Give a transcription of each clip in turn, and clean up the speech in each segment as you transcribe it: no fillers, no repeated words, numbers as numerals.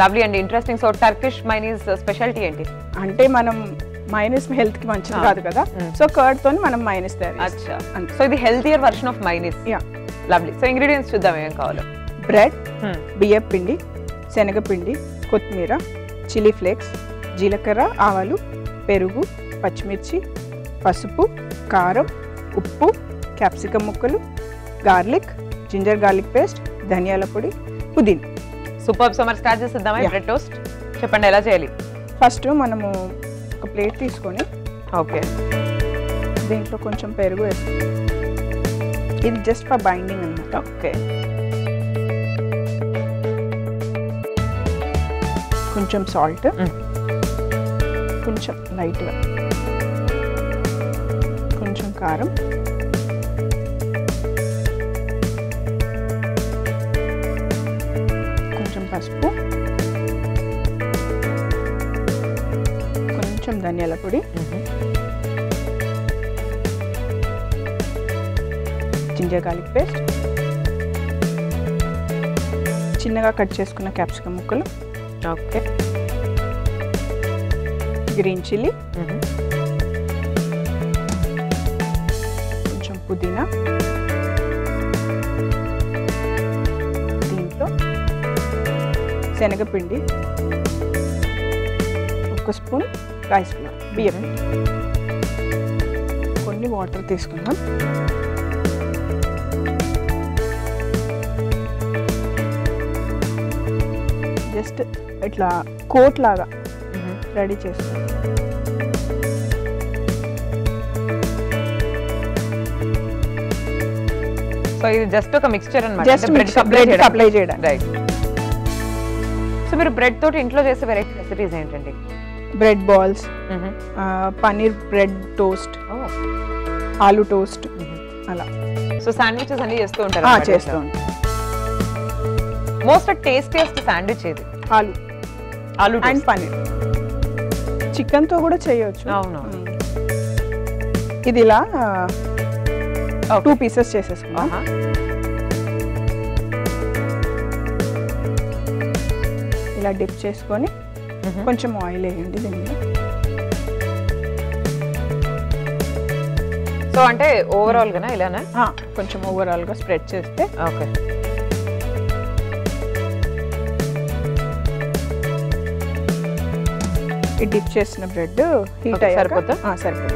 Lovely and interesting. So Turkish mayonnaise speciality ఏంటి? అంటే మనం మైనస్ హెల్త్ కి మంచిది కాదు కదా, సో కర్డ్ తోని మనం మైనస్ తయారు. అచ్చా, సో ఇది healthier version of mayonnaise. Yeah, lovely. So ingredients చూద్దాం ఏం కావాలో. బ్రెడ్, బియ్యం పిండి, శనగపిండి, కొత్తిమీర, చిల్లీ ఫ్లేక్స్, జీలకర్ర, ఆవాలు, పెరుగు, పచ్చిమిర్చి, పసుపు, కారం, ఉప్పు, క్యాప్సికమ్ ముక్కలు, గార్లిక్, జింజర్ గార్లిక్ పేస్ట్, ధనియాల పొడి, పుదీనా. సూపర్. సో మరి స్టార్ట్ చేద్దామా బ్రెడ్ టోస్ట్? చెప్పండి ఎలా చేయాలి. ఫస్ట్ మనము ఒక ప్లేట్ తీసుకొని ఓకే దీంట్లో కొంచెం పెరుగు వేస్తాం. ఇది జస్ట్ ఫర్ బైండింగ్ అన్నమాట. ఓకే, కొంచెం సాల్ట్, కొంచెం లైట్గా, కొంచెం కారం, కొంచెం పసుపు, కొంచెం ధనియాల పొడి, జింజర్ గార్లిక్ పేస్ట్, చిన్నగా కట్ చేసుకున్న క్యాప్సికమ్ ముక్కలు, ఓకే, గ్రీన్ చిల్లీ, కొంచెం పుదీనా, దీంట్లో శనగపిండి, ఒక స్పూన్ రైస్ ఫ్లోర్, బియ్యం, కొన్ని వాటర్ తీసుకుందాం. జస్ట్ ఇట్లా కోట్ లాగా రెడీ చేస్తాం. సో ఇది జస్ట్ ఒక మిక్స్చర్ అన్నమాట. జస్ట్ బ్రెడ్ అప్లై చేయడం. రైట్. సో మీరు బ్రెడ్ తోటి ఇంట్లో చేసే వెరైటీ రెసిపీస్ ఏంటండి? Bread balls, paneer bread toast, aloo toast, అలా. సో శాండ్విచెస్ అన్ని చేస్తూ ఉంటారు? చేస్తూ ఉంటాం. మోస్ట్ టేస్టీయెస్ట్ శాండ్విచ్ ఏది? ఆలూ అండ్ పన్నీర్. చికెన్ తో కూడా చేయొచ్చు. అవును. ఇది ఇలా 2 పీసెస్ చేసేసుకున్నాం. ఇలా డిప్ చేసుకొని కొంచెం ఆయిల్ వేయండి దీనిలో. సో అంటే ఓవరాల్ గానా ఇలానా? కొంచెం ఓవరాల్ గా స్ప్రెడ్ చేస్తే. ఓకే. ఈ డిప్ చేసిన బ్రెడ్ హీట్ అయ్యాక సరిపోతుంది.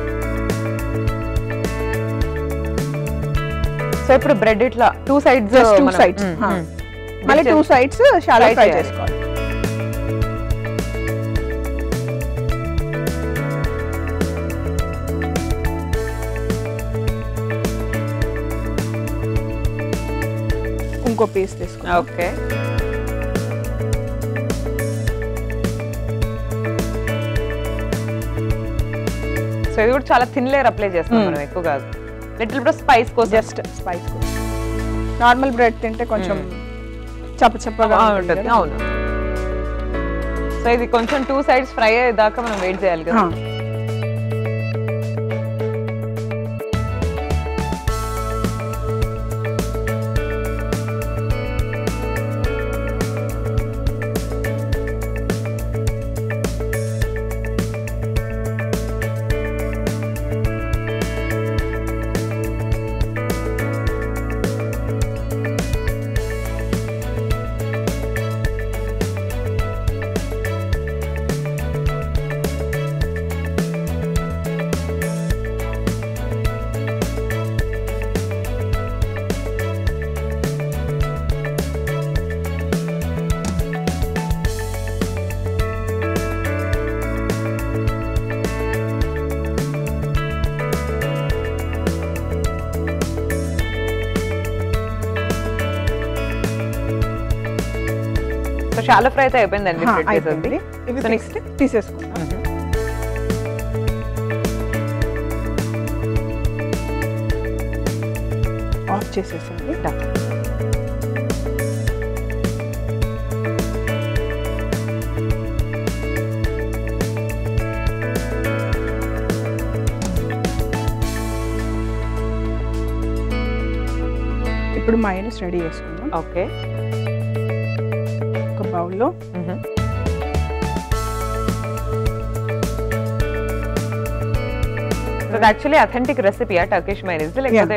సో ఇప్పుడు బ్రెడ్ ఇట్లా 2 సైడ్స్ మళ్ళీ 2 సైడ్స్ షాలో ఫ్రై చేసుకోవాలి. ఇంకో పీస్ తీసుకోండి. ఓకే. సో ఇది కూడా చాలా థిన్ లేయర్ అప్లై చేస్తాం మనం, ఎక్కువ కాదు. లిటిల్ బిట్ స్పైస్ కోసం, జస్ట్ స్పైస్ కోసం. నార్మల్ బ్రెడ్ తింటే కొంచెం చప్పచప్పగా ఉంటుంది. అవును. సో ఇది కొంచెం 2 సైడ్స్ ఫ్రై అయ్యేదాకా మనం వెయిట్ చేయాలి కదా. షాలో ఫ్రై అయితే అయిపోయిందండి. నెక్స్ట్ తీసేసుకుందాం. ఆఫ్ చేసేసండి. ఇప్పుడు మైనస్ రెడీ చేసుకుందాం. ఓకే. ఒక బౌల్లో. యాక్చువల్లీ అథెంటిక్ రెసిపీయా టర్కిష్ మైనీస్ లేకపోతే?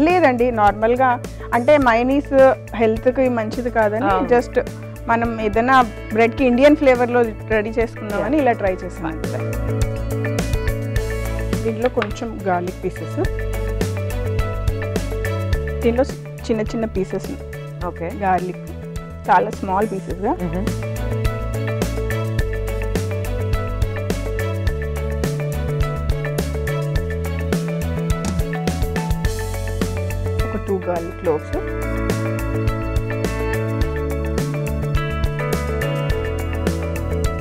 లేదండి, నార్మల్గా అంటే మైనీస్ హెల్త్కి మంచిది కాదని జస్ట్ మనం ఏదైనా బ్రెడ్కి ఇండియన్ ఫ్లేవర్లో రెడీ చేసుకుందామని ఇలా ట్రై చేసాం. దీంట్లో కొంచెం గార్లిక్ పీసెస్, దీంట్లో చిన్న చిన్న పీసెస్. ఓకే, గార్లిక్ చాలా స్మాల్ పీసెస్గా. ఒక 2 గార్లిక్ క్లోవ్స్,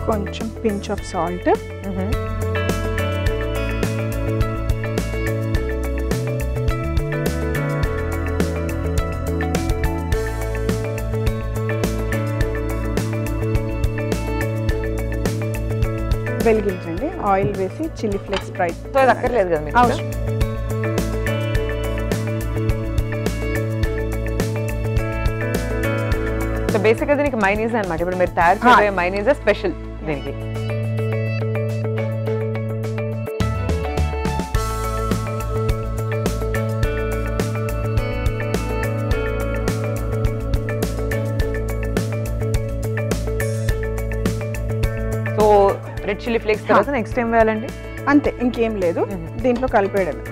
కొంచెం పించ్ ఆఫ్ సాల్ట్, వెలిగించండి, ఆయిల్ వేసి చిల్లీ ఫ్లేక్స్ ఫ్రై. సో ఇది అక్కర్లేదు కదా మీకు? అవసరం. సో బేసిక్గా దీనికి మైనీస్ అన్నమాట. ఇప్పుడు మీరు తయారు చేయబోయే మైనీస్ స్పెషల్ దీనికి. సో రెడ్ చిల్లీ ఫ్లేక్స్ తర్వాత నెక్స్ట్ ఏం వేయాలండి? అంతే, ఇంకేం లేదు, దీంట్లో కలిపేయడమే.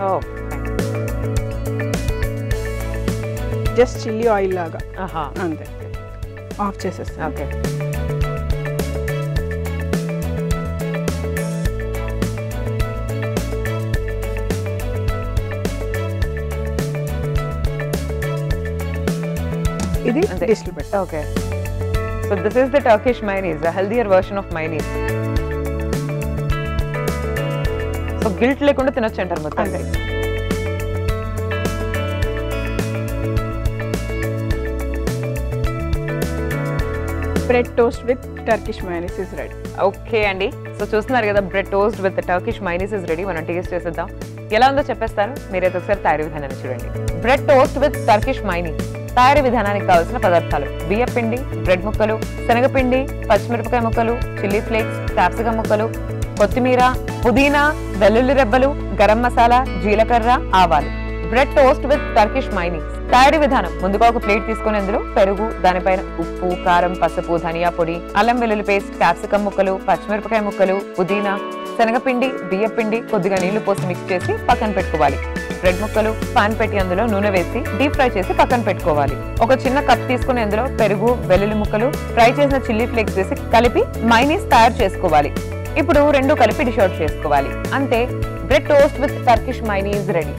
జస్ట్ చిల్లీ ఆయిల్ లాగా అంతే. ఆఫ్ చేసేస్తాం. ఓకే, ఇది డిష్లో పెట్టు. Okay, so this is the Turkish mayonnaise, a healthier version of mayonnaise. So guilt లేకుండా తినొచ్చు అంటారు మొత్తం. Bread toast with Turkish mayonnaise is ready. Okay అండి, సో చూస్తున్నారు కదా, bread toast with Turkish mayonnaise is ready. మనం టేస్ట్ చేసేద్దాం. ఎలా ఉందో చెప్పేస్తారు, మీరైతే ఒకసారి తయారీ విధానాన్ని చూడండి. Bread toast with Turkish mayonnaise తయారీ విధానానికి కావాల్సిన పదార్థాలు: బియ్య పిండి, బ్రెడ్ ముక్కలు, శనగపిండి, పచ్చిమిరపకాయ ముక్కలు, చిల్లీ ఫ్లేక్స్, క్యాప్సికం ముక్కలు, కొత్తిమీర, పుదీనా, వెల్లుల్లి రెబ్బలు, గరం మసాలా, జీలకర్ర, ఆవాలు. Bread toast with Turkish mayonnaise తయారీ విధానం: ముందుగా ఒక ప్లేట్ తీసుకుని అందులో పెరుగు, దానిపైన ఉప్పు, కారం, పసుపు, ధనియా పొడి, అల్లం వెల్లుల్లి పేస్ట్, క్యాప్సికం ముక్కలు, పచ్చిమిరపకాయ ముక్కలు, పుదీనా, శనగపిండి, బియ్య పిండి, కొద్దిగా నీళ్లు పోసి మిక్స్ చేసి పక్కన పెట్టుకోవాలి. బ్రెడ్ ముక్కలు పాన్ పెట్టి అందులో నూనె వేసి డీప్ ఫ్రై చేసి పక్కన పెట్టుకోవాలి. ఒక చిన్న కప్ తీసుకుని అందులో పెరుగు, వెల్లుల్లి ముక్కలు, ఫ్రై చేసిన చిల్లీ ఫ్లేక్స్ వేసి కలిపి మైనీస్ తయారు చేసుకోవాలి. ఇప్పుడు రెండు కలిపి డిష్ అవుట్ చేసుకోవాలి. అంతే, bread toast with Turkish mayonnaise ready.